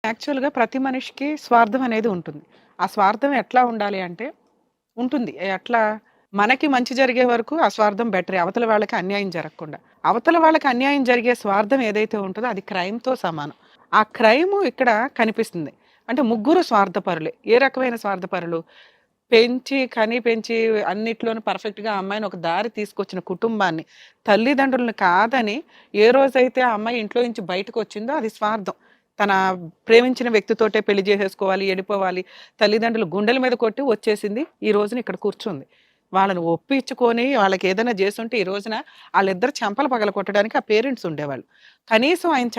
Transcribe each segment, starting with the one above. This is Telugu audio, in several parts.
యాక్చువల్‌గా ప్రతి మనిషికి స్వార్థం అనేది ఉంటుంది. ఆ స్వార్థం ఎట్లా ఉండాలి అంటే ఉంటుంది. ఎట్లా మనకి మంచి జరిగే వరకు ఆ స్వార్థం బెటరే. అవతల వాళ్ళకి అన్యాయం జరగకుండా. అవతల వాళ్ళకి అన్యాయం జరిగే స్వార్థం ఏదైతే ఉంటదో అది క్రైమ్‌తో సమానం. ఆ క్రైము ఇక్కడ కనిపిస్తుంది. అంటే ముగ్గురు స్వార్థపరులే. ఏ రకమైన స్వార్థపరులు? పెంచి అన్నిట్లోనూ పర్ఫెక్ట్‌గా ఆ అమ్మాయిని ఒక దారి తీసుకొచ్చిన కుటుంబాన్ని, తల్లిదండ్రులను కాదని ఏ రోజైతే ఆ అమ్మాయి ఇంట్లో నుంచి బయటకొచ్చిందో అది స్వార్థం. తన ప్రేమించిన వ్యక్తితోటే పెళ్లి చేసేసుకోవాలి, ఎళ్ళిపోవాలి. తల్లిదండ్రులు గుండెల మీద కొట్టి వచ్చేసింది. ఈ రోజున ఇక్కడ కూర్చుంది. వాళ్ళని ఒప్పించుకొని వాళ్ళకేదైనా జేసుంటే ఈ రోజున ఆళ్ళిద్దరు చెంపలు పగలగొట్టడానికి ఆ పేరెంట్స్ ఉండేవాళ్ళు. కనీసం ఆయన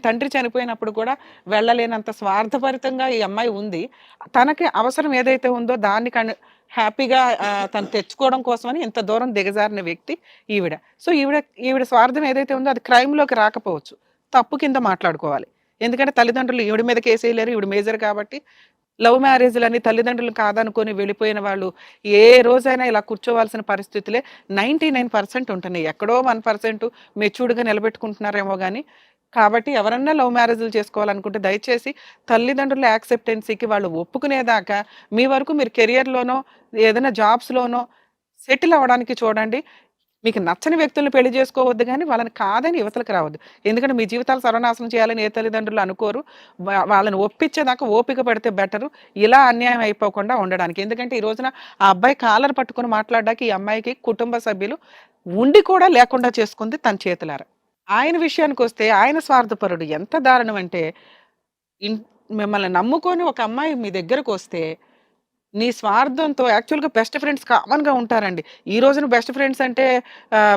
తండ్రి చనిపోయినప్పుడు కూడా వెళ్ళలేనంత స్వార్థభరితంగా ఈ అమ్మాయి ఉంది. తనకి అవసరం ఏదైతే ఉందో దాన్ని హ్యాపీగా తను తెచ్చుకోవడం కోసమని ఇంత దూరం దిగజారిన వ్యక్తి ఈవిడ. సో, ఈవిడ స్వార్థం ఏదైతే ఉందో అది క్రైమ్‌లోకి రాకపోవచ్చు. తప్పు కింద మాట్లాడుకోవాలి. ఎందుకంటే తల్లిదండ్రులు ఈవిడ మీద కేసేయలేరు. ఈవిడ మేజర్ కాబట్టి లవ్ మ్యారేజ్‌లని తల్లిదండ్రులు కాదనుకోని వెళ్ళిపోయిన వాళ్ళు ఏ రోజైనా ఇలా కూర్చోవాల్సిన పరిస్థితులే 99% ఉంటున్నాయి. ఎక్కడో 1% మెచ్యూర్డ్‌గా నిలబెట్టుకుంటున్నారేమో గానీ, కాబట్టి ఎవరన్నా లవ్ మ్యారేజ్‌లు చేసుకోవాలనుకుంటే దయచేసి తల్లిదండ్రుల యాక్సెప్టెన్సీకి వాళ్ళు ఒప్పుకునేదాకా మీ వరకు మీరు కెరియర్‌లోనో, ఏదైనా జాబ్స్‌లోనో సెటిల్ అవ్వడానికి చూడండి. మీకు నచ్చని వ్యక్తులను పెళ్లి చేసుకోవద్దు గానీ, వాళ్ళని కాదని యువతలకి రావద్దు. ఎందుకంటే మీ జీవితాలు సర్వనాశనం చేయాలని ఏ తల్లిదండ్రులు అనుకోరు. వాళ్ళని ఒప్పించేదాకా ఓపిక పడితే బెటరు. ఇలా అన్యాయం అయిపోకుండా ఉండడానికి. ఎందుకంటే ఈ రోజున ఆ అబ్బాయి కాలర్ పట్టుకొని మాట్లాడడానికి ఈ అమ్మాయికి కుటుంబ సభ్యులు ఉండి కూడా లేకుండా చేసుకుంది తన చేతులారా. ఆయన విషయానికొస్తే ఆయన స్వార్థపరుడు. ఎంత దారుణం అంటే ఇన్ మిమ్మల్ని నమ్ముకొని ఒక అమ్మాయి మీ దగ్గరకొస్తే నీ స్వార్థంతో యాక్చువల్‌గా బెస్ట్ ఫ్రెండ్స్ కామన్‌గా ఉంటారండి. ఈ రోజున బెస్ట్ ఫ్రెండ్స్ అంటే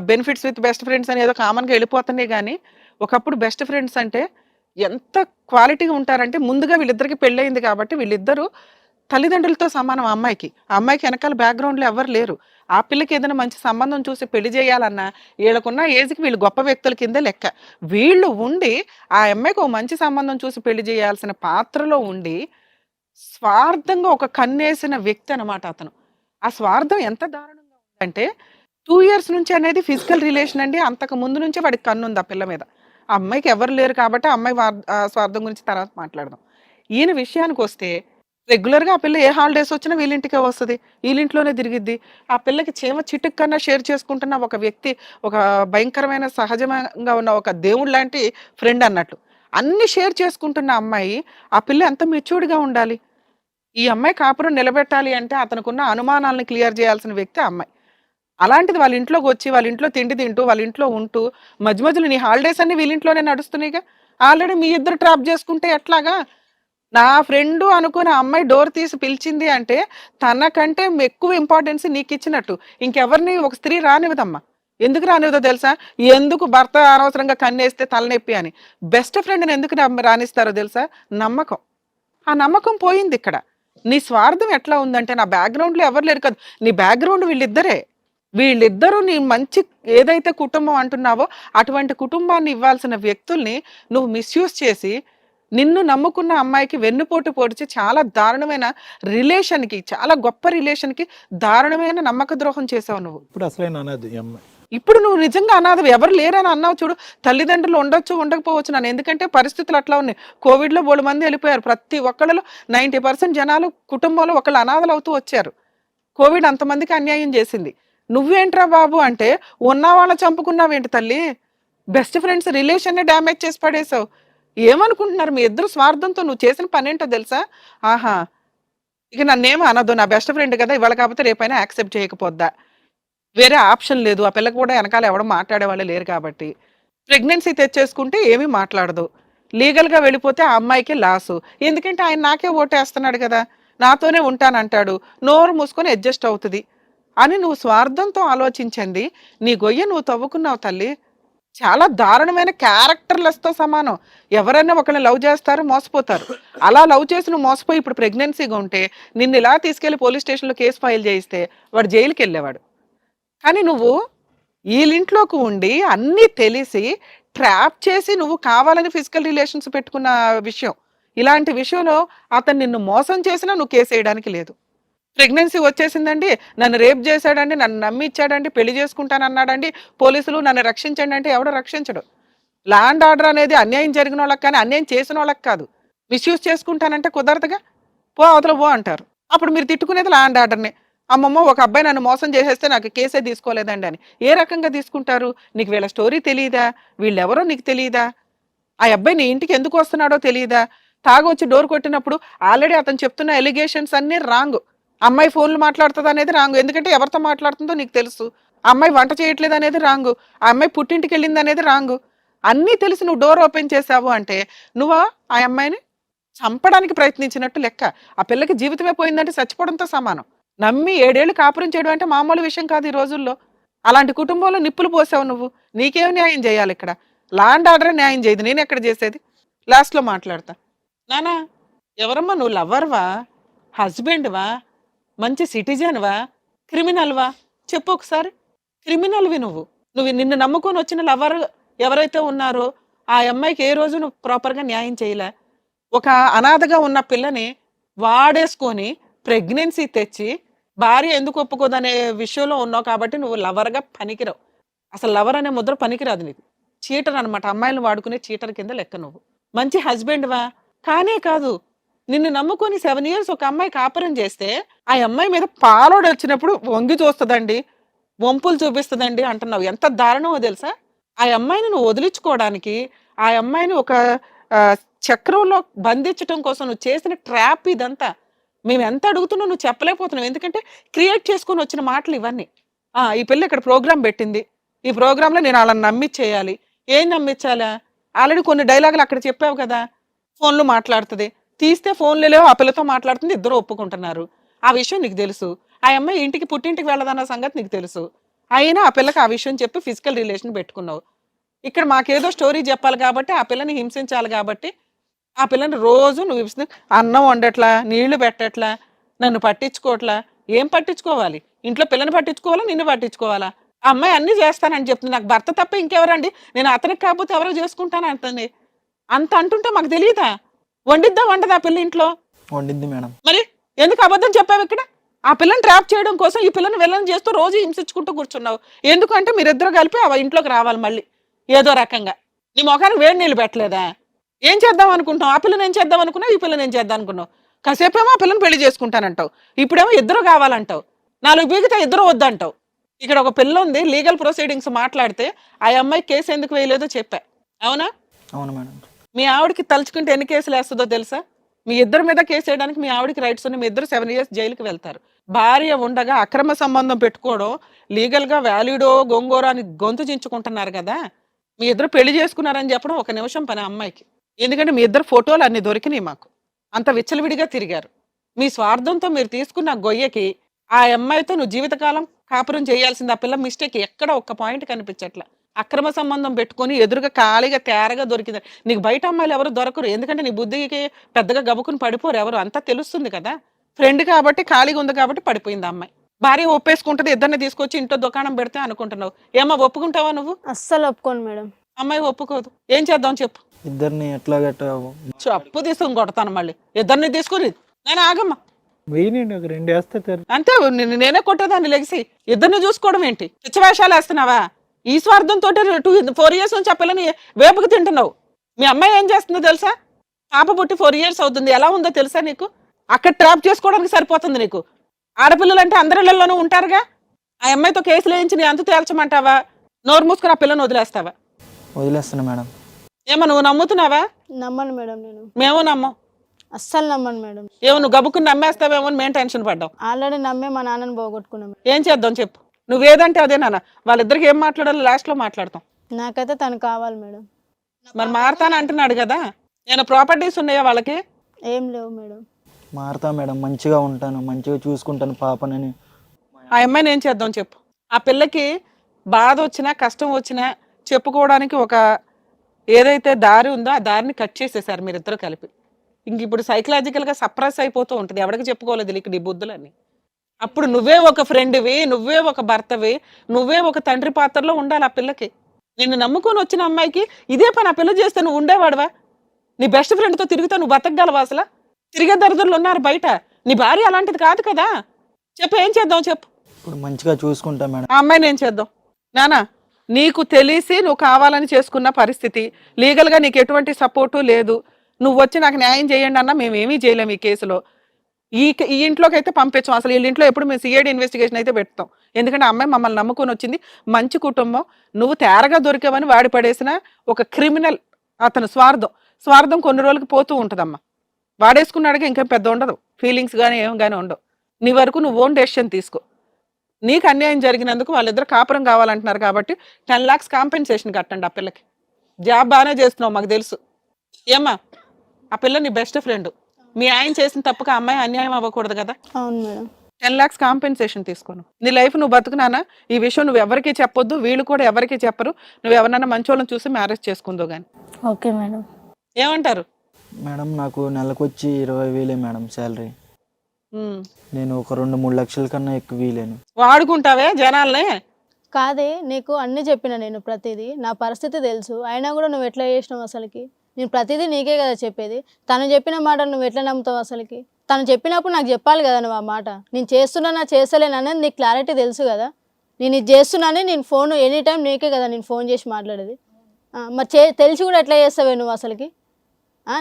బెనిఫిట్స్ విత్ బెస్ట్ ఫ్రెండ్స్ అని ఏదో కామన్‌గా వెళ్ళిపోతున్నాయి గానీ, ఒకప్పుడు బెస్ట్ ఫ్రెండ్స్ అంటే ఎంత క్వాలిటీగా ఉంటారంటే ముందుగా వీళ్ళిద్దరికీ పెళ్లయింది కాబట్టి వీళ్ళిద్దరూ తల్లిదండ్రులతో సమానం ఆ అమ్మాయికి. ఆ అమ్మాయికి ఎనకాల బ్యాక్‌గ్రౌండ్‌లో ఎవ్వరు లేరు. ఆ పిల్లకి ఏదైనా మంచి సంబంధం చూసి పెళ్లి చేయాలన్నా ఈళ్ళకున్న ఏజ్‌కి వీళ్ళు గొప్ప వ్యక్తుల కిందే లెక్క. వీళ్ళు ఉండి ఆ అమ్మాయికి ఓ మంచి సంబంధం చూసి పెళ్లి చేయాల్సిన పాత్రలో ఉండి స్వార్థంగా ఒక కన్నేసిన వ్యక్తి అనమాట అతను. ఆ స్వార్థం ఎంత దారుణంగా ఉందంటే 2 ఇయర్స్ నుంచి అనేది ఫిజికల్ రిలేషన్ అండి. అంతకు ముందు నుంచే వాడికి కన్నుంది ఆ పిల్ల మీద. ఆ అమ్మాయికి ఎవరు లేరు కాబట్టి ఆ అమ్మాయి స్వార్థం గురించి తర్వాత మాట్లాడదాం. ఈయన విషయానికొస్తే రెగ్యులర్‌గా ఆ పిల్ల ఏ హాలిడేస్ వచ్చినా వీళ్ళింటికే వస్తది. ఈళ్ళింట్లోనే తిరిగిద్ది. ఆ పిల్లకి చీమ చిటుకు కన్నా షేర్ చేసుకుంటున్న ఒక వ్యక్తి, ఒక భయంకరమైన సహజంగా ఉన్న ఒక దేవుడిలాంటి ఫ్రెండ్ అన్నట్టు. అన్నీ షేర్ చేసుకుంటున్న అమ్మాయి, ఆ పిల్ల ఎంత మెచ్యూర్డ్‌గా ఉండాలి? ఈ అమ్మాయి కాపురం నిలబెట్టాలి అంటే అతనుకున్న అనుమానాలను క్లియర్ చేయాల్సిన వ్యక్తి ఆ అమ్మాయి. అలాంటిది వాళ్ళ ఇంట్లోకొచ్చి, వాళ్ళ ఇంట్లో తిండి తింటూ, వాళ్ళ ఇంట్లో ఉంటూ, మధ్య మధ్యలో నీ హాలిడేస్ అన్నీ వీళ్ళింట్లోనే నడుస్తున్నాయిగా. ఆల్రెడీ మీ ఇద్దరు ట్రాప్ చేసుకుంటే ఎట్లాగా? నా ఫ్రెండు అనుకుని ఆ అమ్మాయి డోర్ తీసి పిలిచింది అంటే, తనకంటే ఎక్కువ ఇంపార్టెన్స్ నీకిచ్చినట్టు. ఇంకెవరిని ఒక స్త్రీ రానివ్వదమ్మా. ఎందుకు రానివ్వదో తెలుసా? ఎందుకు భర్త అనవసరంగా కన్నేస్తే తలనొప్పి అని. బెస్ట్ ఫ్రెండ్‌ని ఎందుకు రానిస్తారో తెలుసా? నమ్మకం. ఆ నమ్మకం పోయిందిక్కడ. నీ స్వార్థం ఎట్లా ఉందంటే, నా బ్యాక్‌గ్రౌండ్‌లో ఎవరు లేరు కాదు. నీ బ్యాక్‌గ్రౌండ్ వీళ్ళిద్దరే. వీళ్ళిద్దరూ నీ మంచి ఏదైతే కుటుంబం అంటున్నావో, అటువంటి కుటుంబాన్ని ఇవ్వాల్సిన వ్యక్తుల్ని నువ్వు మిస్‌యూజ్ చేసి, నిన్ను నమ్ముకున్న అమ్మాయికి వెన్నుపోటు పొడిచి చాలా దారుణమైన రిలేషన్‌కి, చాలా గొప్ప రిలేషన్‌కి దారుణమైన నమ్మక ద్రోహం చేశావు నువ్వు. ఇప్పుడు అసలైన అనాథ ఈ అమ్మాయి. ఇప్పుడు నువ్వు నిజంగా అనాథవి. ఎవరు లేరని అన్నావు చూడు. తల్లిదండ్రులు ఉండొచ్చు, ఉండకపోవచ్చు నన్ను. ఎందుకంటే పరిస్థితులు అట్లా ఉన్నాయి. కోవిడ్‌లో బోలెడుమంది వెళ్ళిపోయారు. ప్రతి ఒక్కళ్ళలో 90% జనాలు కుటుంబంలో ఒకళ్ళు అనాథలవుతూ వచ్చారు. కోవిడ్ అంతమందికి అన్యాయం చేసింది. నువ్వేంట్రా బాబు అంటే, ఉన్నవాళ్ళని చంపుకున్నావేంటి తల్లి? బెస్ట్ ఫ్రెండ్స్ రిలేషన్‌ని డ్యామేజ్ చేసి పడేసావు. ఏమనుకుంటున్నారు మీ ఇద్దరు స్వార్థంతో నువ్వు చేసిన పనేంటో తెలుసా? ఆహా! ఇక నన్నేమి అనదు. నా బెస్ట్ ఫ్రెండ్ కదా! ఇవాళ కాకపోతే రేపైనా యాక్సెప్ట్ చేయకపోద్దా? వేరే ఆప్షన్ లేదు. ఆ పిల్లకి కూడా ఎనకాల ఎవడు మాట్లాడేవాళ్ళు లేరు కాబట్టి. ప్రెగ్నెన్సీ తెచ్చేసుకుంటే ఏమీ మాట్లాడదు. లీగల్‌గా వెళ్ళిపోతే ఆ అమ్మాయికే లాసు. ఎందుకంటే ఆయన నాకే ఓటేస్తున్నాడు కదా! నాతోనే ఉంటానంటాడు. నోరు మూసుకొని అడ్జస్ట్ అవుతది. అని నువ్వు స్వార్థంతో ఆలోచించింది నీ గొయ్య నువ్వు తవ్వుకున్నావు తల్లి. చాలా దారుణమైన క్యారెక్టర్‌లెస్‌తో సమానం. ఎవరైనా ఒకళ్ళని లవ్ చేస్తారు, మోసపోతారు. అలా లవ్ చేసి నువ్వు మోసపోయి ఇప్పుడు ప్రెగ్నెన్సీగా ఉంటే నిన్నిలా తీసుకెళ్ళి పోలీస్ స్టేషన్‌లో కేస్ ఫైల్ చేయిస్తే వాడు జైలుకెళ్ళేవాడు. కానీ నువ్వు ఈళ్ళింట్లోకి ఉండి అన్నీ తెలిసి ట్రాప్ చేసి నువ్వు కావాలని ఫిజికల్ రిలేషన్స్ పెట్టుకున్న విషయం. ఇలాంటి విషయంలో అతను నిన్ను మోసం చేసినా నువ్వు కేసేయడానికి లేదు. ప్రెగ్నెన్సీ వచ్చేసిందండి, నన్ను రేప్ చేశాడండి, నన్ను నమ్మి ఇచ్చాడండి, పెళ్లి చేసుకుంటానన్నాడండి, పోలీసులు నన్ను రక్షించండి అంటే ఎవడు రక్షించడు. లా అండ్ ఆర్డర్ అనేది అన్యాయం జరిగిన వాళ్ళకి కానీ అన్యాయం చేసిన వాళ్ళకి కాదు. మిస్యూజ్ చేసుకుంటానంటే కుదరదుగా. పో అవతల పో అంటారు. అప్పుడు మీరు తిట్టుకునేది లా అండ్ ఆర్డర్‌నే. అమ్మమ్మో! ఒక అబ్బాయి నన్ను మోసం చేసేస్తే నాకు కేసే తీసుకోలేదండి అని. ఏ రకంగా తీసుకుంటారు? నీకు వీళ్ళ స్టోరీ తెలీదా? వీళ్ళెవరో నీకు తెలీదా? ఆ అబ్బాయి నీ ఇంటికి ఎందుకు వస్తున్నాడో తెలీదా? తాగొచ్చి డోర్ కొట్టినప్పుడు ఆల్రెడీ అతను చెప్తున్న ఎలిగేషన్స్ అన్నీ రాంగ్. అమ్మాయి ఫోన్‌లు మాట్లాడుతదనేది రాంగ్. ఎందుకంటే ఎవరితో మాట్లాడుతుందో నీకు తెలుసు. ఆ అమ్మాయి వంట చేయట్లేదనేది రాంగు. ఆ అమ్మాయి పుట్టింటికెళ్ళిందనేది రాంగు. అన్నీ తెలిసి నువ్వు డోర్ ఓపెన్ చేశావు అంటే, నువ్వా ఆ అమ్మాయిని చంపడానికి ప్రయత్నించినట్టు లెక్క. ఆ పిల్లకి జీవితమే పోయిందంటే చచ్చిపోవడంతో సమానం. నమ్మి 7 ఏళ్ళు కాపురం చేయడం అంటే మామూలు విషయం కాదు ఈ రోజుల్లో. అలాంటి కుటుంబంలో నిప్పులు పోసావు నువ్వు. నీకేం న్యాయం చేయాలిక్కడ? లా అండ్ ఆర్డరే న్యాయం చేయదు. నేనెక్కడ చేసేది? లాస్ట్‌లో మాట్లాడతా. నాన్న ఎవరమ్మా నువ్వు లవ్వర్‌వా? హస్బెండ్‌వా? మంచి సిటిజన్‌వా? క్రిమినల్‌వా? చెప్పు ఒకసారి. క్రిమినల్‌వి నువ్వు. నిన్ను నమ్ముకొని వచ్చిన లవర్ ఎవరైతే ఉన్నారో ఆ అమ్మాయికి ఏ రోజు నువ్వు ప్రాపర్‌గా న్యాయం చేయలే. ఒక అనాథగా ఉన్న పిల్లని వాడేసుకొని ప్రెగ్నెన్సీ తెచ్చి భార్య ఎందుకు ఒప్పుకోదనే విషయంలో ఉన్నావు కాబట్టి నువ్వు లవర్‌గా పనికిరావు. అసలు లవర్ అనే ముద్ర పనికిరాదు నీకు. చీటర్ అనమాట. అమ్మాయిలను వాడుకునే చీటర్ కింద లెక్క నువ్వు. మంచి హస్బెండ్‌వా? కానే కాదు. నిన్ను నమ్ముకొని 7 ఇయర్స్ ఒక అమ్మాయి కాపురం చేస్తే, ఆ అమ్మాయి మీద పాలోడొచ్చినప్పుడు వంగి చూస్తదండి, వంపులు చూపిస్తదండి అంటున్నావు. ఎంత దారుణమో తెలుసా? ఆ అమ్మాయిని నువ్వు వదిలించుకోవడానికి, ఆ అమ్మాయిని ఒక ఆహ్, చక్రంలో బంధించటం కోసం నువ్వు చేసిన ట్రాప్ ఇదంతా. మేము ఎంత అడుగుతున్నా నువ్వు చెప్పలేకపోతున్నావు. ఎందుకంటే క్రియేట్ చేసుకొని వచ్చిన మాటలు ఇవన్నీ. ఈ పిల్ల ఇక్కడ ప్రోగ్రామ్ పెట్టింది. ఈ ప్రోగ్రామ్‌లో నేను ఆళ్ళని నమ్మిచ్చేయాలి. ఏం నమ్మిచ్చాలా? ఆల్రెడీ కొన్ని డైలాగులు అక్కడ చెప్పావు కదా! ఫోన్‌లు మాట్లాడుతది. తీస్తే ఫోన్‌లు లేవు. ఆ పిల్లతో మాట్లాడుతుంది. ఇద్దరు ఒప్పుకుంటున్నారు. ఆ విషయం నీకు తెలుసు. ఆ అమ్మాయి పుట్టింటికి వెళ్ళదన్న సంగతి నీకు తెలుసు. అయినా ఆ పిల్లకి ఆ విషయం చెప్పి ఫిజికల్ రిలేషన్ పెట్టుకున్నావు. ఇక్కడ మాకేదో స్టోరీ చెప్పాలి కాబట్టి, ఆ పిల్లని హింసించాలి కాబట్టి, ఆ పిల్లని రోజు నువ్వు అన్నం వండట్లా, నీళ్లు పెట్టట్లా, నన్ను పట్టించుకోవట్లా. ఏం పట్టించుకోవాలి? ఇంట్లో పిల్లని పట్టించుకోవాలా? నిన్ను పట్టించుకోవాలా? ఆ అమ్మాయి అన్నీ చేస్తానని చెప్తుంది. నాకు భర్త తప్ప ఇంకెవరండి? నేను అతనికి కాకపోతే ఎవరో చేసుకుంటాను అంటుంది. అంత అంటుంటే మాకు తెలీదా? వండిద్దా వండదా ఆ పిల్ల ఇంట్లో? వండిద్ది మేడం. మరి ఎందుకు అబద్ధం చెప్పావు ఇక్కడ? ఆ పిల్లని ట్రాప్ చేయడం కోసం ఈ పిల్లని విలన్ చేస్తూ రోజు హింసించుకుంటూ కూర్చున్నావు. ఎందుకంటే మీరిద్దరు కలిపి ఆ ఇంట్లోకి రావాలి మళ్ళీ ఏదో రకంగా. నీ మొఖానికి వేడి నీళ్ళు పెట్టలేదా? ఏం చేద్దాం అనుకుంటావు? ఆ పిల్లని ఏం చేద్దాం అనుకున్నావు? ఈ పిల్లని ఏం చేద్దాం అనుకున్నావు? కాసేపేమో ఆ పిల్లని పెళ్లి చేసుకుంటానంటావు. ఇప్పుడేమో ఇద్దరు కావాలంటావు. 4 బీగితే ఇద్దరు వద్దంటావు. ఇక్కడ ఒక పిల్ల ఉంది, లీగల్ ప్రొసీడింగ్స్ మాట్లాడితే ఆ అమ్మాయి కేసు ఎందుకు వేయలేదో చెప్పా. అవునా? అవును మేడం. మీ ఆవిడకి తలుచుకుంటే ఎన్ని కేసులు వేస్తుందో తెలుసా? మీ ఇద్దరి మీద కేసు వేయడానికి మీ ఆవిడకి రైట్స్ ఉన్నాయి. మీ ఇద్దరు 7 ఇయర్స్ జైలుకి వెళ్తారు. భార్య ఉండగా అక్రమ సంబంధం పెట్టుకోవడం లీగల్గా వ్యాలిడో గొంగోరో అని గొంతు చించుకుంటున్నారు కదా. మీ ఇద్దరు పెళ్లి చేసుకున్నారని చెప్పడం ఒక నిమిషం పని అమ్మాయికి. ఎందుకంటే మీ ఇద్దరు ఫోటోలు అన్ని దొరికినాయి మాకు. అంత విచ్చలవిడిగా తిరిగారు. మీ స్వార్థంతో మీరు తీసుకున్న గొయ్యకి ఆ అమ్మాయితో నువ్వు జీవితకాలం కాపురం చేయాల్సింది. ఆ పిల్ల మిస్టేక్ ఎక్కడ ఒక్క పాయింట్ కనిపించట్ల. అక్రమ సంబంధం పెట్టుకొని ఎదురుగా ఖాళీగా తేరగా దొరికింది. నీకు బయట అమ్మాయిలు ఎవరు దొరకరు. ఎందుకంటే నీ బుద్ధికి పెద్దగా గబుకుని పడిపోరు ఎవరు. అంతా తెలుస్తుంది కదా. ఫ్రెండ్ కాబట్టి ఖాళీగా ఉంది కాబట్టి పడిపోయింది ఆ అమ్మాయి. భార్య ఒప్పేసుకుంటది. ఇద్దరిని తీసుకొచ్చి ఇంట్లో దుకాణం పెడితే అనుకుంటున్నావు. ఏమో ఒప్పుకుంటావా నువ్వు? అస్సలు ఒప్పుకోను మేడం. అమ్మాయి ఒప్పుకోదు. ఏం చేద్దాం చెప్పు? ఇద్దరిని ఎట్లాగట్ట చెప్పు తీసుకొని కొడతాను మళ్ళీ. ఇద్దరిని తీసుకుని నేను ఆగమ్మా. వెయ్యండి, ఒక 2 వేస్తే అంతే నేనే కొట్టేదాన్ని లెగిసి. ఇద్దరిని చూసుకోవడం ఏంటి? పిచ్చవేషాలు వేస్తున్నావా? ఈ స్వార్థంతో 4 ఇయర్స్ నుంచి ఆ పిల్లని వేపుకు తింటున్నావు. మీ అమ్మాయి ఏం చేస్తుందో తెలుసా? పాప పుట్టి 4 ఇయర్స్ అవుతుంది. ఎలా ఉందో తెలుసా నీకు? అక్కడ ట్రాప్ చేసుకోవడానికి సరిపోతుంది నీకు. ఆడపిల్లలు అంటే అందరిళ్లలోనూ ఉంటారుగా. ఆ అమ్మాయితో కేసులు వేయించి నీ అంతు తేల్చమంటావా? నోరు మూసుకుని ఆ పిల్లని వదిలేస్తావా? వదిలేస్తాను మేడం. ఏమో నువ్వు నమ్ముతున్నావా? నమ్మను మేడం నేను. మేము నమ్మం. అస్సలు నమ్మను మేడం. ఏమో నువ్వు గబుక్కుని నమ్మేస్తావేమో అని మేము టెన్షన్ పడ్డాం. ఆల్రెడీ నమ్మే మా నాన్నని పోగొట్టుకున్నాం. ఏం చేద్దాం చెప్పు? నువ్వేదంటే అదే నాన్న. వాళ్ళిద్దరికి ఏం మాట్లాడాలో లాస్ట్లో మాట్లాడతాం. నాకైతే తను కావాలి మేడం. మరి మారతాను అంటున్నాడు కదా. నేను ప్రాపర్టీస్ ఉన్నాయా వాళ్ళకి? ఏం లేవు మేడం. మారుతా మేడం, మంచిగా ఉంటాను, మంచిగా చూసుకుంటాను పాపనని. ఆ అమ్మాయిని ఏం చేద్దాం చెప్పు? ఆ పిల్లకి బాధ వచ్చినా కష్టం వచ్చినా చెప్పుకోవడానికి ఒక ఏదైతే దారి ఉందో ఆ దారిని కట్ చేసేసారు మీరిద్దరు కలిపి. ఇంక ఇప్పుడు సైకలాజికల్గా సప్రెస్ అయిపోతూ ఉంటుంది. ఎవరికి చెప్పుకోలేదు నీకు నీ బుద్ధులని. అప్పుడు నువ్వే ఒక ఫ్రెండ్వి, నువ్వే ఒక భర్తవి, నువ్వే ఒక తండ్రి పాత్రలో ఉండాలి ఆ పిల్లకి. నిన్ను నమ్ముకొని వచ్చిన అమ్మాయికి ఇదే పని ఆ పిల్ల చేస్తే నువ్వు ఉండేవాడువా? నీ బెస్ట్ ఫ్రెండ్తో తిరిగితే నువ్వు బతకగలవా అసలు? తిరిగే దరిద్రులు ఉన్నారు బయట. నీ భార్య అలాంటిది కాదు కదా. చెప్పు ఏం చేద్దాం చెప్పు? ఇప్పుడు మంచిగా చూసుకుంటా మేడం. ఆ అమ్మాయిని ఏం చేద్దాం? నానా నీకు తెలిసి నువ్వు కావాలని చేసుకున్న పరిస్థితి, లీగల్గా నీకు ఎటువంటి సపోర్టు లేదు. నువ్వు వచ్చి నాకు న్యాయం చేయండి అన్నా మేము ఏమీ చేయలేము ఈ కేసులో. ఈ ఇంట్లోకి అయితే పంపించాం. అసలు వీళ్ళ ఇంట్లో ఎప్పుడు మేము సిఐడి ఇన్వెస్టిగేషన్ అయితే పెడతాం. ఎందుకంటే ఆ అమ్మాయి మమ్మల్ని నమ్ముకొని వచ్చింది, మంచి కుటుంబం. నువ్వు తేరగా దొరికావని వాడి పడేసిన ఒక క్రిమినల్. అతను స్వార్థం కొన్ని రోజులకి పోతూ ఉంటుందమ్మా. వాడేసుకున్నాడుగా ఇంకేం పెద్ద ఉండదు, ఫీలింగ్స్ కానీ ఏం కానీ ఉండవు. నీ వరకు నువ్వు ఓన్ డెసిషన్ తీసుకో. నీకు అన్యాయం జరిగినందుకు వాళ్ళిద్దరు కాపురం కావాలంటున్నారు కాబట్టి 10 lakhs కాంపెన్సేషన్ కట్టండి ఆ పిల్లకి. జాబ్ బాగానే చేస్తున్నావు మాకు తెలుసు. ఏమ్మా, ఆ పిల్ల నీ బెస్ట్ ఫ్రెండ్. మీ ఆయన చేసిన తప్పుగా అమ్మాయి అన్యాయం అవ్వకూడదు కదా. అవును మేడం. 10 lakhs కాంపెన్సేషన్ తీసుకోను. నీ లైఫ్ నువ్వు బతుకునానా, ఈ విషయం నువ్వు ఎవరికీ చెప్పొద్దు, వీళ్ళు కూడా ఎవరికీ చెప్పరు. నువ్వు ఎవరన్నా మంచోళ్ళని చూసి మ్యారేజ్ చేసుకుందో గాని. Okay madam. ఏమంటారు మేడం నాకు నెలకు వచ్చి 20,000 మేడం శాలరీ. ఉమ్. నేను ఒక 2-3 లక్షల కన్నా ఎక్కువ వీలేను. వాడుకుంటావే జనాల్ని. కాదే, నీకు అన్నీ చెప్పిన నేను ప్రతిదీ. నా పరిస్థితి తెలుసు, అయినా కూడా నువ్వు ఎట్లా చేసినావు అసలుకి? నేను ప్రతిదీ నీకే కదా చెప్పేది. తను చెప్పిన మాట నువ్వు ఎట్లా నమ్ముతావు అసలుకి? తను చెప్పినప్పుడు నాకు చెప్పాలి కదా నువ్వు ఆ మాట. నేను చేస్తున్నా చేస్తలేను అనేది నీకు క్లారిటీ తెలుసు కదా. నేను ఇది చేస్తున్నానే, నేను ఫోన్ ఎనీ టైం నీకే కదా నేను ఫోన్ చేసి మాట్లాడేది. మరి తెలిసి కూడా ఎట్లా చేస్తావే నువ్వు అసలుకి?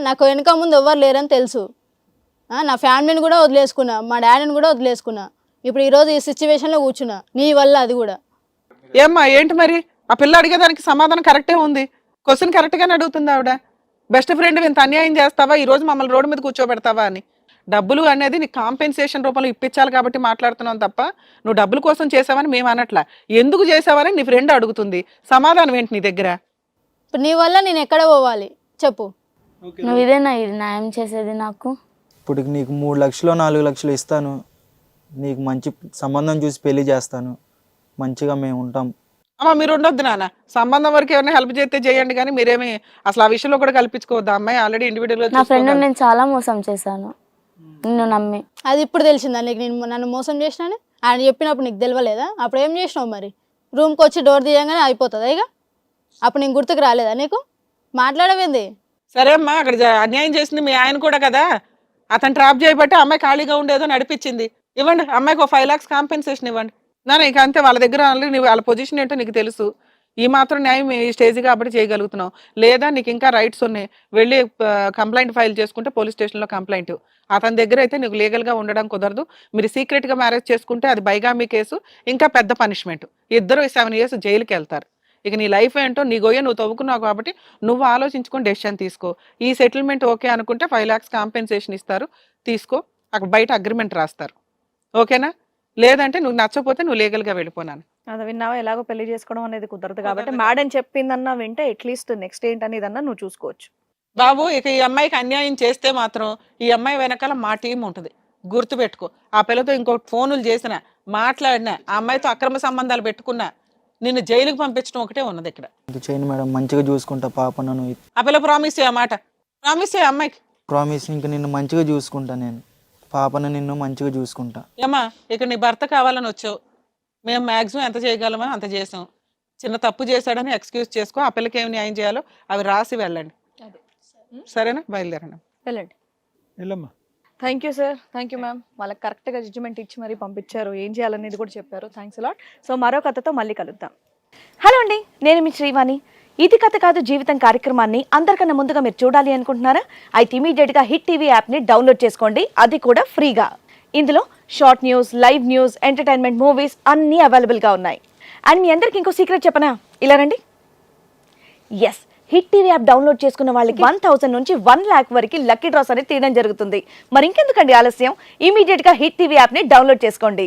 నాకు వెనక ముందు ఎవ్వరు లేరని తెలుసు. నా ఫ్యామిలీని కూడా వదిలేసుకున్నా, మా డాడీని కూడా వదిలేసుకున్నా. ఇప్పుడు ఈరోజు ఈ సిచ్యువేషన్లో కూర్చున్నా నీ వల్ల. అది కూడా ఏమ్మా ఏంటి మరి? ఆ పిల్ల అడిగేదానికి సమాధానం కరెక్టే ఉంది. క్వశ్చన్ కరెక్ట్గానే అడుగుతుంది ఆవిడ. బెస్ట్ ఫ్రెండ్ ఇంత అన్యాయం చేస్తావా, ఈ రోజు మమ్మల్ని రోడ్డు మీద కూర్చోబెడతావా అని. డబ్బులు అనేది నీకు కాంపెన్సేషన్ రూపంలో ఇప్పించాలి కాబట్టి మాట్లాడుతున్నావు తప్ప నువ్వు డబ్బుల కోసం చేసావని మేము అనట్లా. ఎందుకు చేసావని నీ ఫ్రెండ్ అడుగుతుంది. సమాధానం ఏంటి నీ దగ్గర? ఇప్పుడు నీ వల్ల నేను ఎక్కడ పోవాలి చెప్పు? నువ్వు ఇదేనా ఇది న్యాయం చేసేది నాకు? ఇప్పుడు నీకు 3 లక్షలు 4 లక్షలు ఇస్తాను, నీకు మంచి సంబంధం చూసి పెళ్లి చేస్తాను, మంచిగా మేము ఉంటాం. అమ్మా మీరు ఉండొద్దు నాన్న. సంబంధం వరకు ఎవరైనా హెల్ప్ చేస్తే చేయండి కానీ మీరేమి అసలు ఆ విషయంలో కూడా కల్పించుకోవద్దు. అమ్మాయి ఆల్రెడీ ఇండివిజువల్ నా ఫ్రెండ్ నేను చాలా మోసం చేశాను నిన్ను నమ్మి. అది ఇప్పుడు తెలిసిందా నీకు నేను నన్ను మోసం చేసినాను? ఆయన చెప్పినప్పుడు నీకు తెలియలేదా? అప్పుడు ఏం చేసినావు మరి? రూమ్కి వచ్చి డోర్ తీయగానే అయిపోతుందా ఇక? అప్పుడు నేను గుర్తుకు రాలేదా నీకు? మాట్లాడవేంది? సరే అమ్మా, అక్కడ అన్యాయం చేసింది మీ ఆయన కూడా కదా. అతను ట్రాప్ చేయబట్టి అమ్మాయి ఖాళీగా ఉండేదో నడిపించింది. ఇవ్వండి అమ్మాయికి ఒక 5 lakhs కాంపెన్సేషన్ ఇవ్వండి. నాన్న ఇక అంతే. వాళ్ళ దగ్గర నువ్వు వాళ్ళ పొజిషన్ ఏంటో నీకు తెలుసు. ఈ మాత్రం న్యాయం ఈ స్టేజ్ కాబట్టి చేయగలుగుతున్నావు. లేదా నీకు ఇంకా రైట్స్ ఉన్నాయి, వెళ్ళి కంప్లైంట్ ఫైల్ చేసుకుంటే పోలీస్ స్టేషన్లో కంప్లైంట్. అతని దగ్గర అయితే నీకు లీగల్గా ఉండడం కుదరదు. మీరు సీక్రెట్గా మ్యారేజ్ చేసుకుంటే అది బైగామీ కేసు, ఇంకా పెద్ద పనిష్మెంట్. ఇద్దరు 7 years జైలుకి వెళ్తారు. ఇక నీ లైఫ్ ఏంటో నీ గొయ్య నువ్వు తవ్వుకున్నావు కాబట్టి నువ్వు ఆలోచించుకొని డెసిషన్ తీసుకో. ఈ సెటిల్మెంట్ ఓకే అనుకుంటే 5 lakhs కాంపెన్సేషన్ ఇస్తారు, తీసుకో. అక్కడ బయట అగ్రిమెంట్ రాస్తారు, ఓకేనా? లేదంటే నువ్వు నచ్చపోతే నువ్వు లీగల్గా వెళ్ళిపోనాను. అది విన్నావా? ఎలాగో పెళ్లి చేసుకోవడం అనేది కుదరదు కాబట్టి మేడం చెప్పిందన్నా వింటే అట్లీస్ట్ నెక్స్ట్ ఏంటనేదన్నా నువ్వు చూసుకోవచ్చు. బాబు ఇక ఈ అమ్మాయికి అన్యాయం చేస్తే మాత్రం ఈ అమ్మాయి వెనకాల మా టీం ఉంటుంది, గుర్తుపెట్టుకో. ఆ పిల్లతో ఇంకో ఫోనులు చేసినా మాట్లాడినా, ఆ అమ్మాయితో అక్రమ సంబంధాలు పెట్టుకున్నా, నిన్ను జైలుకి పంపించడం ఒకటే ఉన్నది ఇక్కడ. చేయండి మేడం, మంచిగా చూసుకుంటా పాప. నన్ను ఆ పిల్ల ప్రామిస్ చేయ మాట, ప్రామిస్ చేయ అమ్మాయికి. ప్రామిస్, ఇంకా నిన్ను మంచిగా చూసుకుంటా, నేను పాపను నిన్ను మంచిగా చూసుకుంటా. ఏమా ఇక్కడ నీ భర్త కావాలని వచ్చావు, మేము మ్యాక్సిమం ఎంత చేయగలమో అంత చేసాం. చిన్న తప్పు చేశాడని ఎక్స్క్యూజ్ చేసుకో. ఆ పిల్లకి ఏమి న్యాయం చేయాలో అవి రాసి వెళ్ళండి, సరేనా? బయలుదేరండి. వెళ్ళండి. వెళ్ళమ్మా. Thank you sir, thank you ma'am. వాళ్ళకి కరెక్ట్గా జడ్జిమెంట్ ఇచ్చి మరీ పంపించారు, ఏం చేయాలనేది కూడా చెప్పారు. Thanks a lot. సో మరో కథతో మళ్ళీ కలుద్దాం. హలో అండి, నేను మీ శ్రీవాణి. ఇది కథ కాదు జీవితం కార్యక్రమాన్ని అందరికన్నా ముందుగా మీరు చూడాలి అనుకుంటున్నారా? అయితే ఇమీడియట్గా హిట్ టీవీ యాప్ని డౌన్లోడ్ చేసుకోండి, అది కూడా ఫ్రీగా. ఇందులో short news, live news, entertainment, movies అన్నీ అవైలబుల్గా ఉన్నాయి. అండ్ మీ అందరికి ఇంకో సీక్రెట్ చెప్పనా? ఇలా రండి. Yes, hit TV app download చేసుకున్న వాళ్ళకి 1000 నుంచి 1 lakh వరకు లక్కీ డ్రాస్ అనేది తీయడం జరుగుతుంది. మరి ఇంకెందుకండి ఆలస్యం? ఇమీడియట్గా హిట్ టీవీ యాప్ని డౌన్లోడ్ చేసుకోండి.